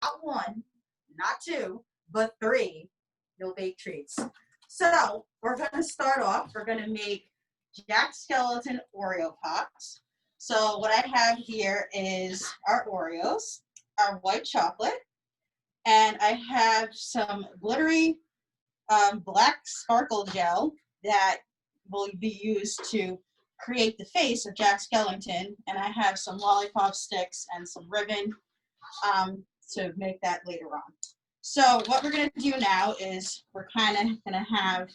not one, not two, but three no bake treats. So we're going to start off. We're going to make Jack Skeleton Oreo Pops. So what I have here is our Oreos, our white chocolate, and I have some glittery black sparkle gel that will be used to create the face of Jack Skellington, and I have some lollipop sticks and some ribbon to make that later on. So what we're going to do now is we're kind of going to have,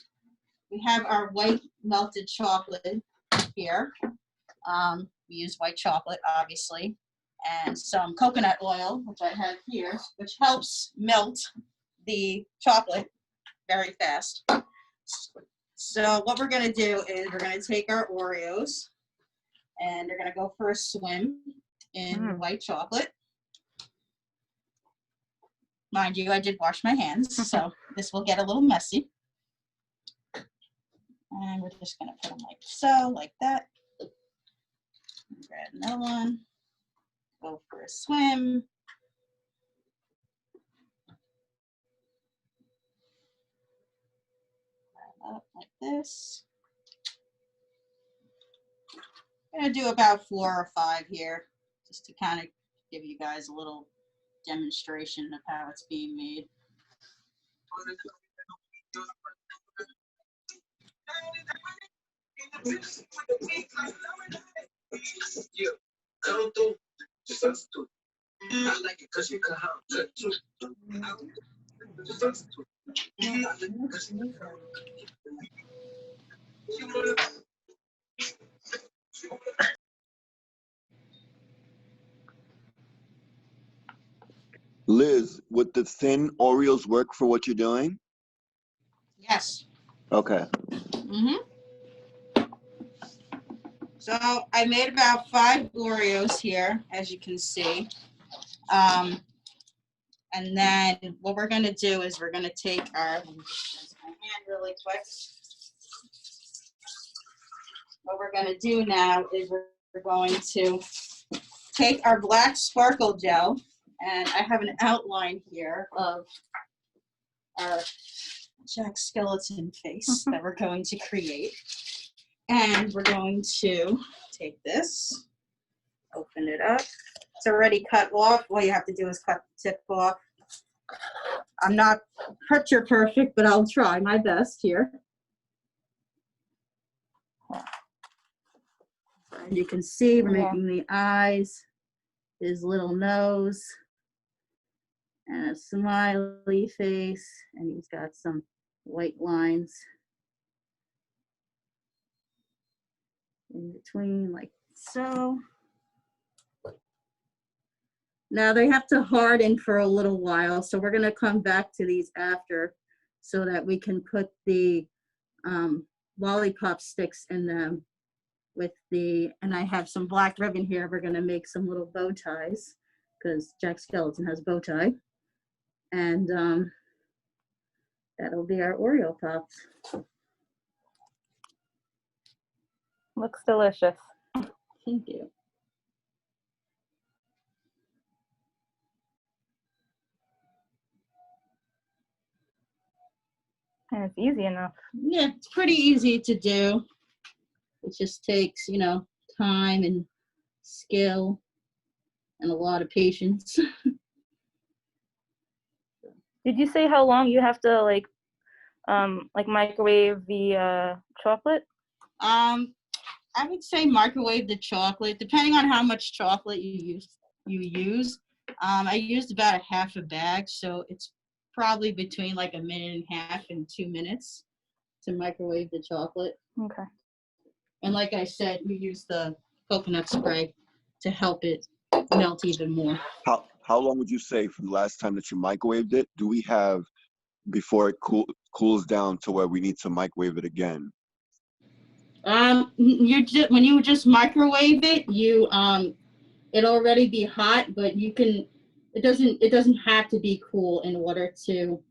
we have our white melted chocolate here. We use white chocolate, obviously, and some coconut oil, which I have here, which helps melt the chocolate very fast. So what we're going to do is we're going to take our Oreos and they're going to go for a swim in the white chocolate. Mind you, I did wash my hands, so this will get a little messy. And we're just going to put them like so, like that. Grab another one. Go for a swim. Up like this. I'm going to do about 4 or 5 here, just to kind of give you guys a little demonstration of how it's being made. Liz, would the thin Oreos work for what you're doing? Yes. Okay. So I made about 5 Oreos here, as you can see. And then what we're going to do is we're going to take our, let me use my hand really quick. What we're going to do now is we're going to take our black sparkle gel, and I have an outline here of our Jack Skeleton face that we're going to create. And we're going to take this, open it up. It's already cut off. All you have to do is cut the tip off. I'm not picture perfect, but I'll try my best here. And you can see we're making the eyes, his little nose, and a smiley face, and he's got some white lines in between, like so. Now they have to harden for a little while, so we're going to come back to these after so that we can put the lollipop sticks in them with the, and I have some black ribbon here. We're going to make some little bow ties because Jack Skeleton has a bow tie. And that'll be our Oreo Pops. Looks delicious. Thank you. And it's easy enough. Yeah, it's pretty easy to do. It just takes, you know, time and skill and a lot of patience. Did you say how long you have to like microwave the chocolate? I would say microwave the chocolate, depending on how much chocolate you use. I used about a half a bag, so it's probably between like 1.5 minutes and 2 minutes to microwave the chocolate. Okay. And like I said, we use the coconut spray to help it melt even more. How long would you say from the last time that you microwaved it? Do we have before it cools down to where we need to microwave it again? When you just microwave it, it'll already be hot, but you can. It doesn't have to be cool in order to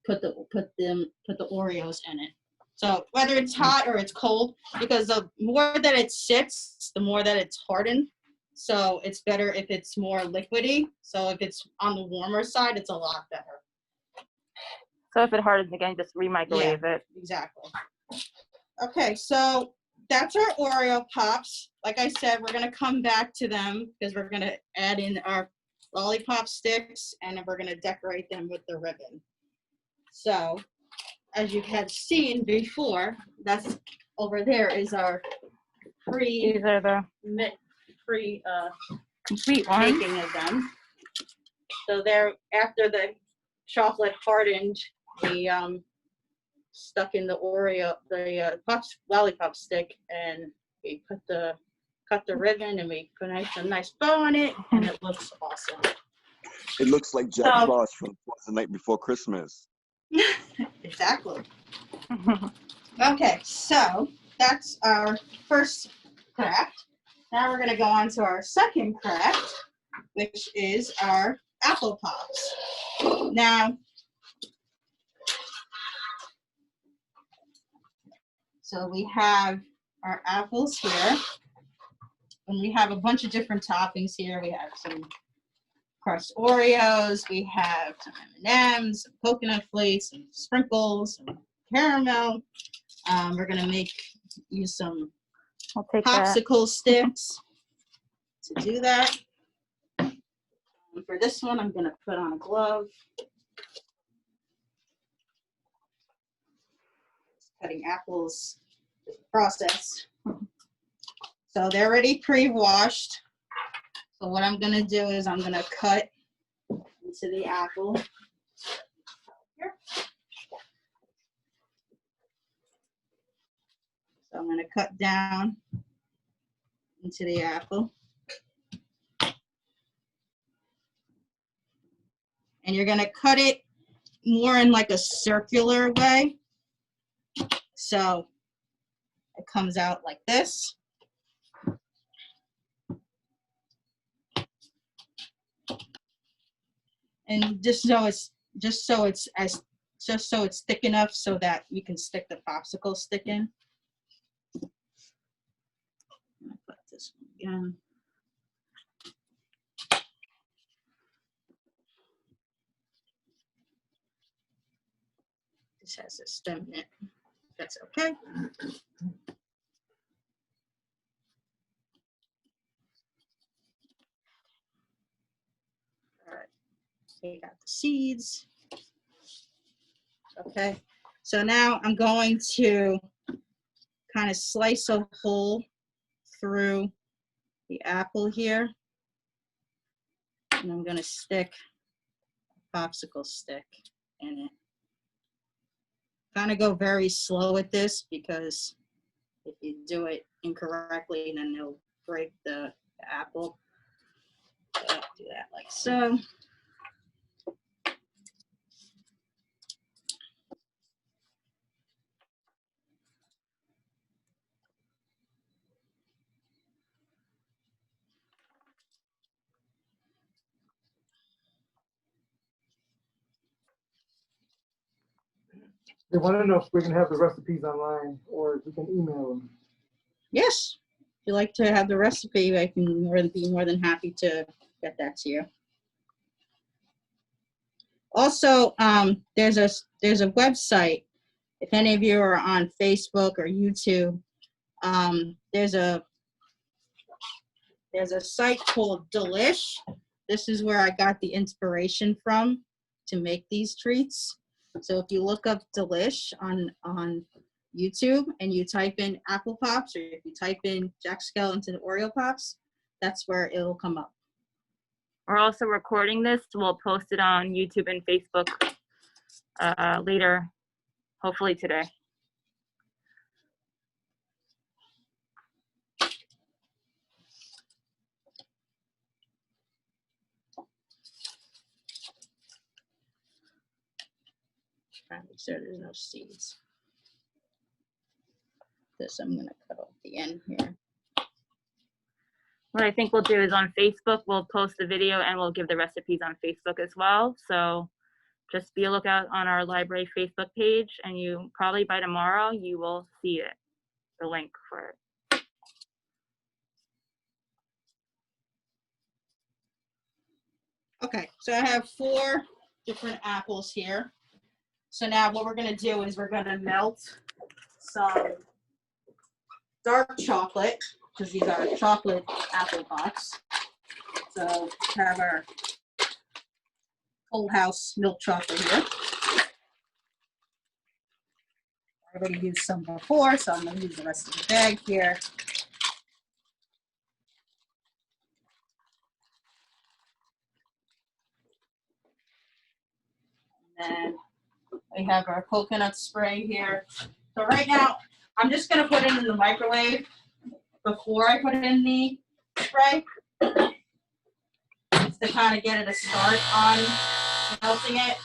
put the Oreos in it. So whether it's hot or it's cold, because the more that it sits, the more that it's hardened. So it's better if it's more liquidy. So if it's on the warmer side, it's a lot better. So if it hardens again, just re-microwave it. Exactly. Okay, so that's our Oreo Pops. Like I said, we're gonna come back to them because we're gonna add in our lollipop sticks and then we're gonna decorate them with the ribbon. So, as you had seen before, that's over there is our These are the pre complete ones. making of them. So they're after the chocolate hardened, we stuck in the Oreo, the lollipop stick, and we cut the ribbon and we put a nice bow on it, and it looks awesome. It looks like Jack Frost from The Night Before Christmas. Exactly. Okay, so that's our first craft. Now we're going to go on to our second craft, which is our apple pops. Now, so we have our apples here, and we have a bunch of different toppings here. We have some crushed Oreos, we have some M&Ms, some coconut flakes, some sprinkles, some caramel. We're gonna use some popsicle sticks to do that. For this one, I'm gonna put on a glove. Cutting apples is a process. So they're already pre-washed. So what I'm gonna do is I'm gonna cut into the apple. Here. So I'm gonna cut down into the apple. And you're gonna cut it more in like a circular way. So it comes out like this. And just so it's thick enough so that you can stick the popsicle stick in. I'm gonna put this one again. This has a stem in it. That's okay. All right. Take out the seeds. Okay. So now I'm going to kind of slice a hole through the apple here. And I'm going to stick a popsicle stick in it. Kind of go very slow with this because if you do it incorrectly, then it'll break the apple. So I'll do that like so. They want to know if we can have the recipes online or if we can email them. Yes, if you'd like to have the recipe, I can be more than happy to get that to you. Also, there's a website. If any of you are on Facebook or YouTube, there's a site called Delish. This is where I got the inspiration from to make these treats. So if you look up Delish on YouTube and you type in apple pops, or if you type in Jack Skellington Oreo Pops, that's where it'll come up. We're also recording this. We'll post it on YouTube and Facebook later, hopefully today. Trying to make sure there's no seeds. This I'm gonna cut off the end here. What I think we'll do is on Facebook, we'll post the video and we'll give the recipes on Facebook as well. So just be a lookout on our library Facebook page, and you probably by tomorrow you will see it, the link for it. Okay, so I have 4 different apples here. So now what we're gonna do is we're gonna melt some dark chocolate, because these are chocolate apple pops. So have our Whole House milk chocolate here. I already used some before, so I'm gonna use the rest of the bag here. And then we have our coconut spray here. So right now, I'm just gonna put it in the microwave before I put it in the spray, just to kind of get it a start on melting it.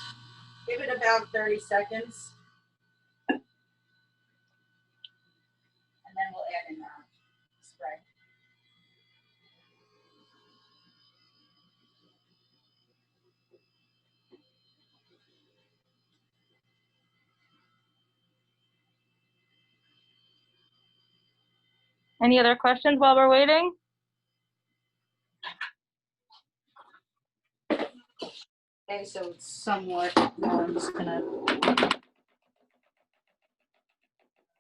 Give it about 30 seconds. And then we'll add in our spray. Any other questions while we're waiting? Okay, so it's somewhat, I'm just gonna,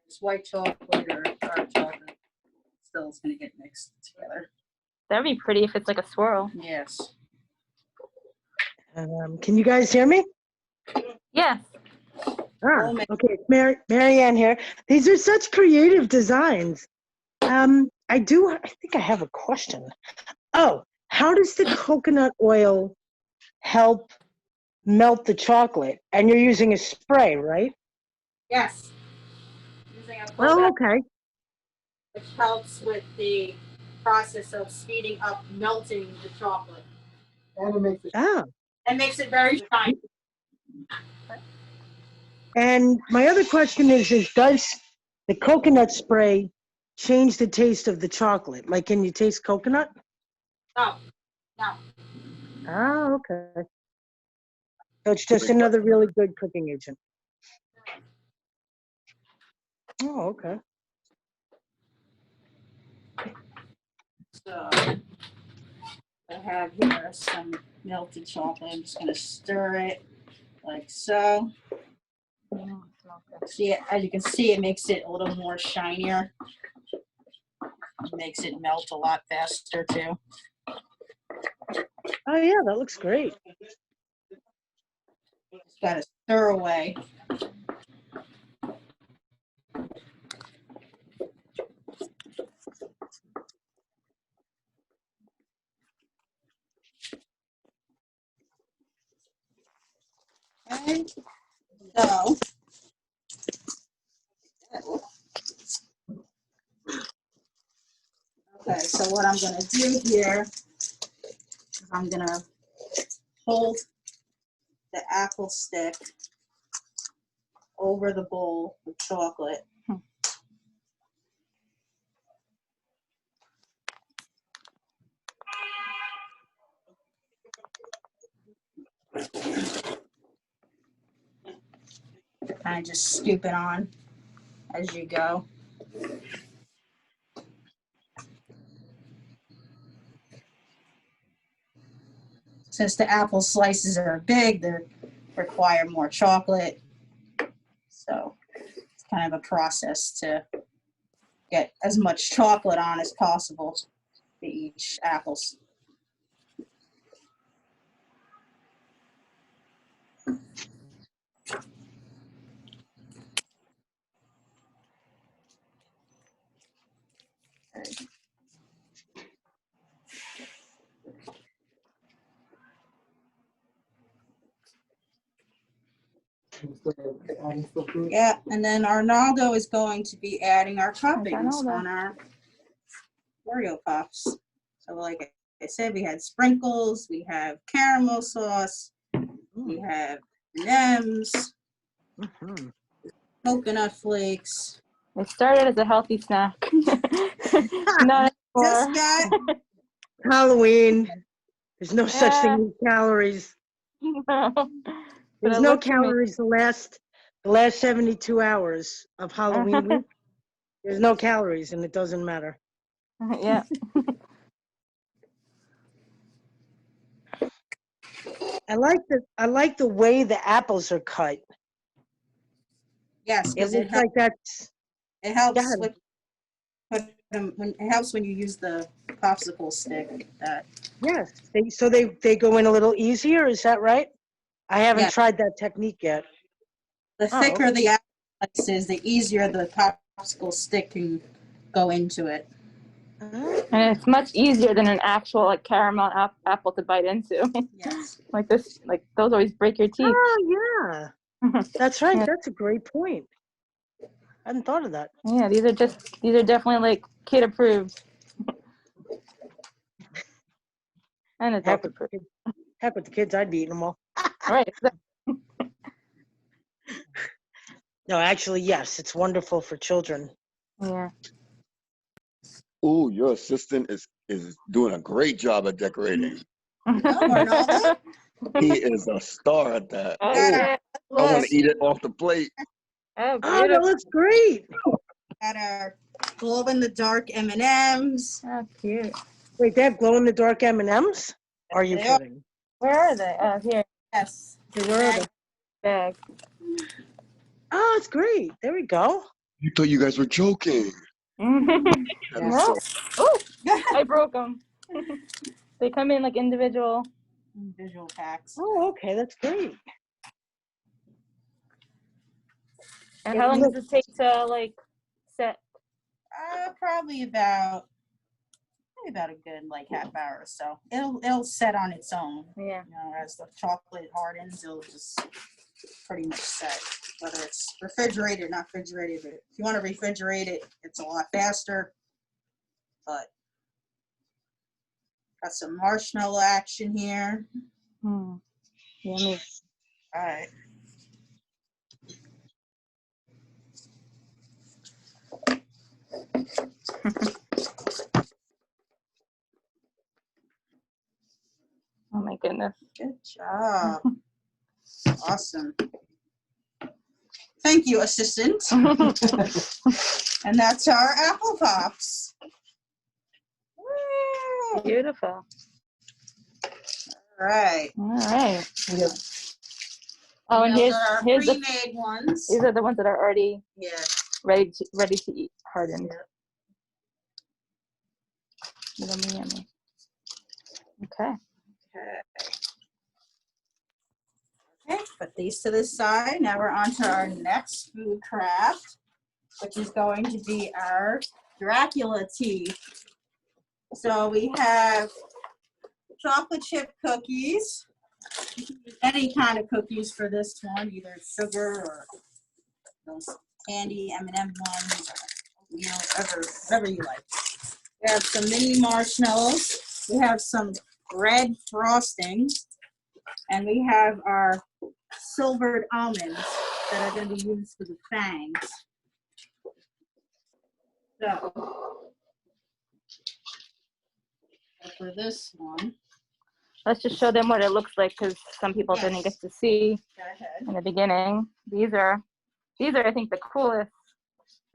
it's white chocolate or dark chocolate, still it's gonna get mixed together. That'd be pretty if it's like a swirl. Yes. Can you guys hear me? Yes. Okay, Mary Ann here. These are such creative designs. I think I have a question. Oh, how does the coconut oil help melt the chocolate? And you're using a spray, right? Yes. Using a Oh, coconut, okay. which helps with the process of speeding up melting the chocolate. And it makes it. Ah, And makes it very shiny. and my other question is does the coconut spray change the taste of the chocolate? Like, can you taste coconut? No, no. Ah, okay. So it's just another really good cooking agent. Oh, okay. So I have here some melted chocolate. I'm just gonna stir it like so. See, as you can see, it makes it a little more shinier. It makes it melt a lot faster too. Oh, yeah, that looks great. Just gotta stir away. Okay, so so what I'm gonna do here is I'm gonna hold the apple stick over the bowl of chocolate. Kind of just scoop it on as you go. Since the apple slices are big, they require more chocolate. So it's kind of a process to get as much chocolate on as possible to each apple. Adding stuff to it. Yeah, and then Arnaldo is going to be adding our toppings Arnaldo. on our Oreo Pops. So like I said, we had sprinkles, we have caramel sauce, we have M&Ms, Mhm. coconut flakes. It started as a healthy snack. Not Just anymore. got Halloween. There's no such thing Yeah. as calories. No. But There's it no looks amazing. calories the last 72 hours of Halloween week. There's no calories, and it doesn't matter. Yeah. I like the way the apples are cut. Yes, It because looks like that's, it helps yeah. with when it helps when you use the popsicle stick. That Yes. They go in a little easier, is that right? I haven't Yeah. tried that technique yet. the Oh, thicker okay. the apple slice is, the easier the popsicle stick can go into it. And it's much easier than an actual like caramel apple to bite into. Yes. Like this, like those always break your teeth. Oh, yeah. That's right. Yeah. That's a great point. I hadn't thought of that. Yeah, these are definitely like kid approved. And adult Heck with approved. the kids. Heck with the kids, I'd be eating them all. All right. No, actually, yes, it's wonderful for children. Yeah. Ooh, your assistant is doing a great job at decorating. Arnaldo? He is a star at that. Oh, Ooh, yeah. I want Look, to eat it off the plate. Oh, Oh, that beautiful. looks great. at our glow in the dark M&Ms. Oh, cute. Wait, they have glow-in-the-dark M&Ms? Are you They are. kidding? Where are they? Oh, here. Yes. Okay, where are they? Bag. Oh, it's great. There we go. You thought you guys were joking. That is No. so. Oh, I broke them. They come in like individual. Visual packs. Oh, okay, that's great. And It how long does looks- it take to like set? Probably about a good like half hour or so. It'll set on its own. Yeah. You know, as the chocolate hardens, it'll just pretty much set. Whether it's refrigerated or not refrigerated. But if you want to refrigerate it, it's a lot faster. But got some marshmallow action here. Yummy. All right. Oh my goodness. Good job. Awesome. Thank you, assistant. And that's our apple pops. Woo! Beautiful. All right. All right. Yep. Oh, and Those here's are our here's the pre-made ones. these are the ones that are already Yeah. ready to eat, hardened. Yeah. Yummy, yummy. Okay. Okay, put these to the side. Now we're on to our next food craft, which is going to be our Dracula tea. So we have chocolate chip cookies. You can use any kind of cookies for this one, either sugar or those candy M&M ones, or whatever you like. We have some mini marshmallows. We have some red frosting, and we have our silvered almonds that are going to be used for the fangs. So for this one, Let's just show them what it looks like because some people didn't get Yes. to see go ahead. in the beginning. These are I think the coolest.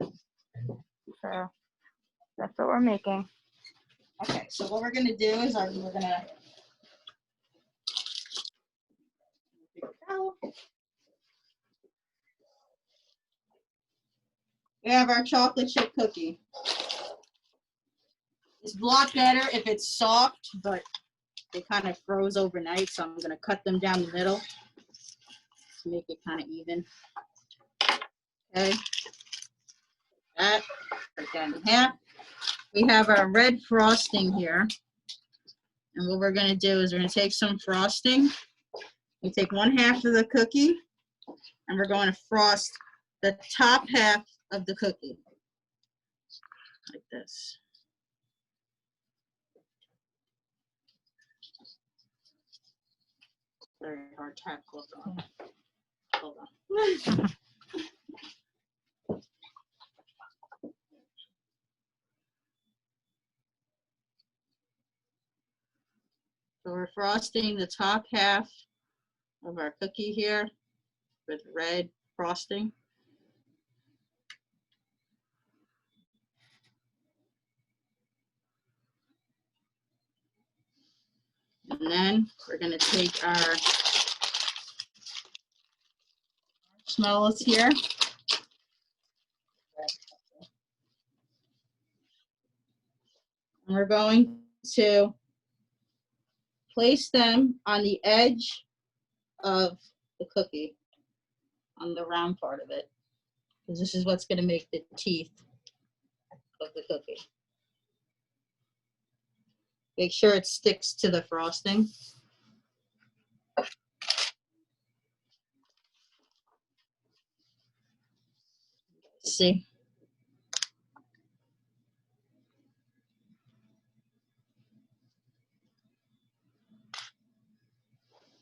So that's what we're making. Okay, so what we're going to do is we're going to we have our chocolate chip cookie. It's a lot better if it's soft, but they kind of froze overnight, so I'm going to cut them down the middle to make it kind of even. Okay. That, cut that in half. We have our red frosting here. And what we're going to do is we're going to take some frosting. We take 1/2 of the cookie, and we're going to frost the top half of the cookie. Like this. Very hard to have close on. Hold on. So we're frosting the top half of our cookie here with red frosting. And then we're gonna take our marshmallows here. And we're going to place them on the edge of the cookie, on the round part of it, because this is what's going to make the teeth of the cookie. Make sure it sticks to the frosting. See?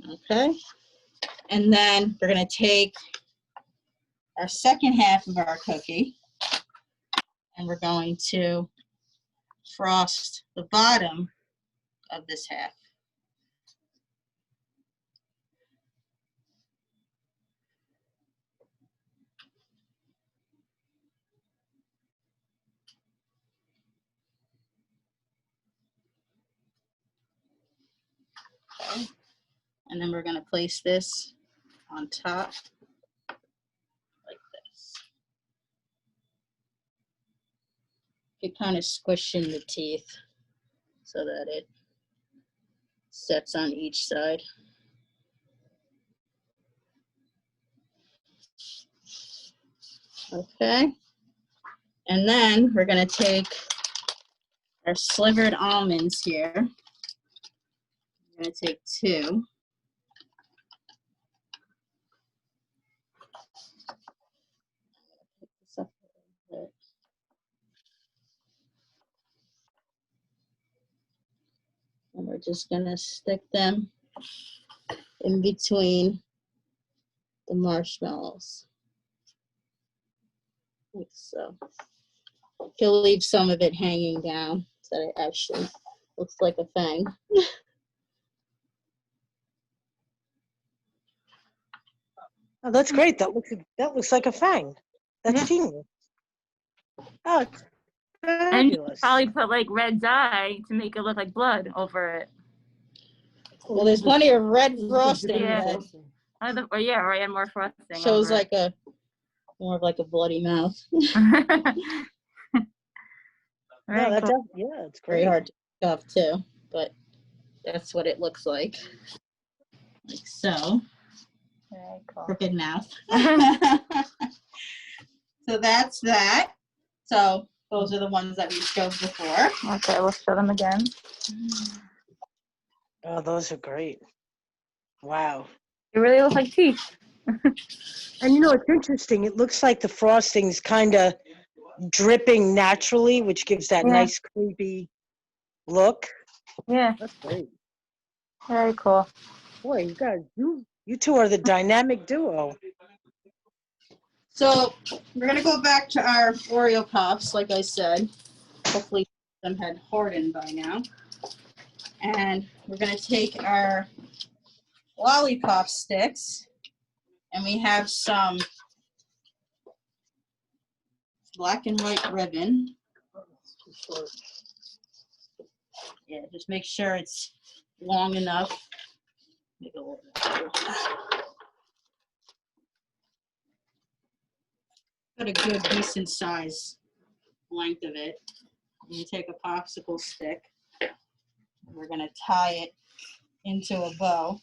Okay. And then we're going to take our second half of our cookie and we're going to frost the bottom of this half. Okay. And then we're going to place this on top like this. You kind of squish in the teeth so that it sets on each side. Okay. And then we're going to take our slivered almonds here. I'm going to take 2. Pick this up a little bit. And we're just going to stick them in between the marshmallows. Like so. You'll leave some of it hanging down so that it actually looks like a fang. Oh, that's great. That looks like a fang. That's Yeah. genius. Oh, it's And you fabulous. probably put like red dye to make it look like blood over it. Well, there's plenty of red frosting Yeah. that Or yeah, or yeah, more frosting. shows over like a more of like a bloody mouth. it. No, Very that cool. yeah, it's Very great. hard to pick up too, but that's what it looks like. Like so. Very cool. Crooked mouth. So that's that. So those are the ones that we showed before. Okay, we'll show them again. Oh, those are great. Wow. It really looks like teeth. And you know, it's interesting. It looks like the frosting's kind of dripping naturally, which gives that Yeah. nice creepy look. Yeah, That's great. very cool. Boy, you guys, you two are the dynamic duo. So we're gonna go back to our Oreo Pops, like I said. Hopefully them had hardened by now. And we're gonna take our lollipop sticks, and we have some black and white ribbon. Yeah, just make sure it's long enough. Make it a little bit. Got a good, decent size length of it. You take a popsicle stick. We're gonna tie it into a bow.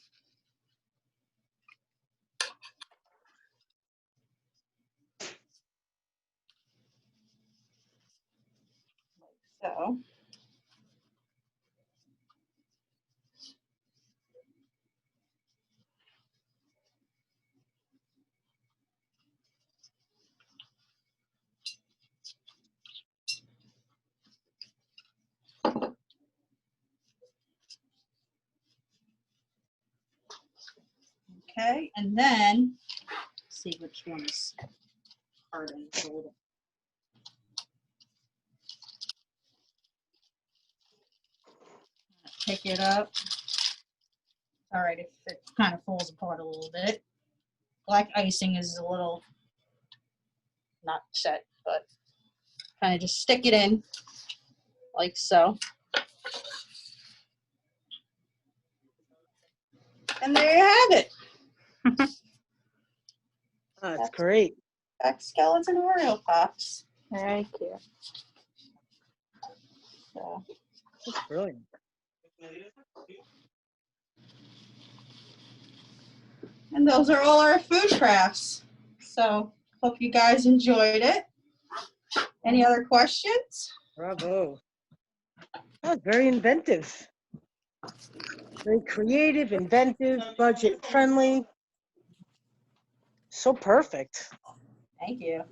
Like so. Okay, and then let's see which one is hardened a little. Pick it up. All right, if it kind of falls apart a little bit. Black icing is a little not set, but kind of just stick it in like so. And there you have it. Oh, that's great. Jack Skeleton Oreo Pops. Very cute. So, That's brilliant. and those are all our food crafts. So hope you guys enjoyed it. Any other questions? Bravo. Oh, very inventive. Very creative, inventive, budget friendly. So perfect. Thank you.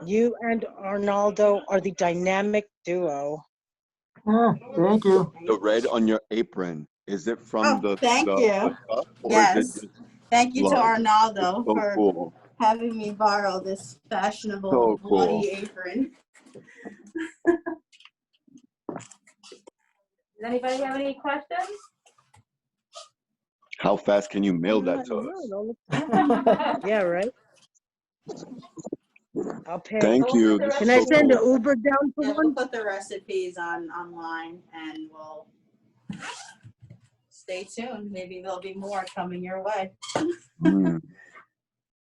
You and Arnaldo are the dynamic duo. Thank you. The red on your apron, is it from Oh, thank you. the cup, or is Yes. it just Thank you to blood? Arnaldo So for cool. having me borrow this fashionable So cool. bloody apron. Does anybody have any questions? How fast can you mail that to us? Yeah, right? I'll pay. Thank you. Can This Can is I so send an cool. Uber down for Yeah, we'll one? put the recipes online and we'll stay tuned. Maybe there'll be more coming your way. Mm.